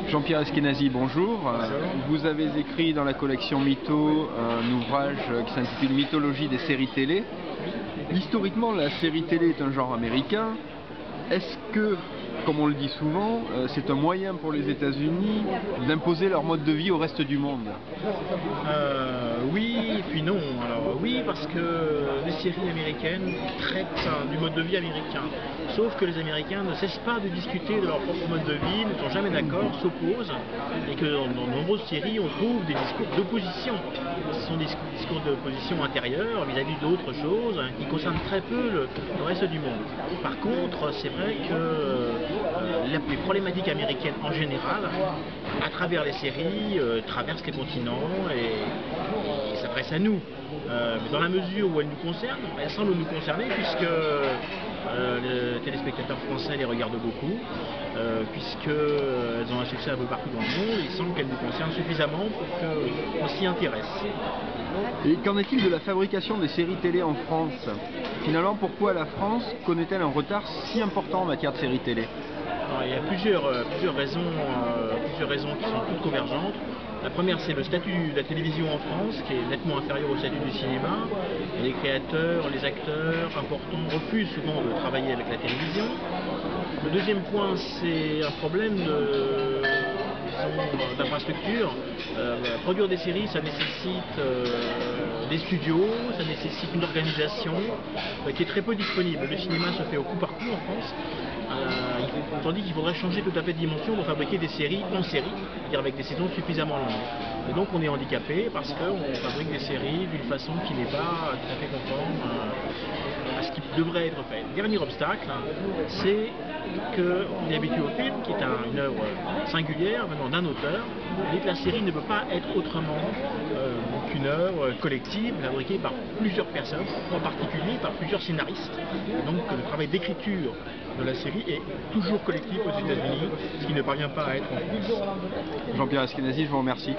Jean-Pierre Eskenazi, bonjour. Vous avez écrit dans la collection Mytho un ouvrage qui s'intitule Mythologie des séries télé. Historiquement, la série télé est un genre américain. Est-ce que, comme on le dit souvent, c'est un moyen pour les États-Unis d'imposer leur mode de vie au reste du monde? Oui, et puis non. Alors oui, parce que les séries américaines traitent du mode de vie américain. Sauf que les Américains ne cessent pas de discuter de leur propre mode de vie, ne sont jamais d'accord, s'opposent, et que dans de nombreuses séries, on trouve des discours d'opposition. Ce sont des discours d'opposition intérieure vis-à-vis d'autres choses qui concernent très peu le reste du monde. Par contre, c'est vrai que les problématiques américaines en général, à travers les séries, traversent les continents et s'adressent à nous. Mais dans la mesure où elles nous concernent, elles semblent nous concerner puisque les téléspectateurs français les regardent beaucoup, puisqu'elles ont un succès un peu partout dans le monde, il semble qu'elles nous concernent suffisamment pour qu'on s'y intéresse. Et qu'en est-il de la fabrication des séries télé en France? Finalement, pourquoi la France connaît-elle un retard si important en matière de séries télé? Alors, il y a plusieurs raisons qui sont toutes convergentes. La première, c'est le statut de la télévision en France, qui est nettement inférieur au statut du cinéma. Les créateurs, les acteurs importants refusent souvent de travailler avec la télévision. Le deuxième point, c'est un problème d'infrastructure. Produire des séries, ça nécessite des studios, ça nécessite une organisation qui est très peu disponible. Le cinéma se fait au coup par coup en France. Tandis qu'il faudrait changer tout à fait de dimension pour fabriquer des séries en série, c'est-à-dire avec des saisons suffisamment longues. Et donc on est handicapé parce qu'on fabrique des séries d'une façon qui n'est pas tout à fait conforme à ce qui devrait être fait. Le dernier obstacle, c'est qu'on est habitué au film, qui est une œuvre singulière venant d'un auteur, et que la série ne peut pas être autrement qu'une œuvre collective, fabriquée par plusieurs personnes, en particulier par plusieurs scénaristes. Et donc le travail d'écriture de la série est toujours collectif aux États-Unis, ce qui ne parvient pas à être en France. Jean-Pierre Eskenazi, je vous remercie.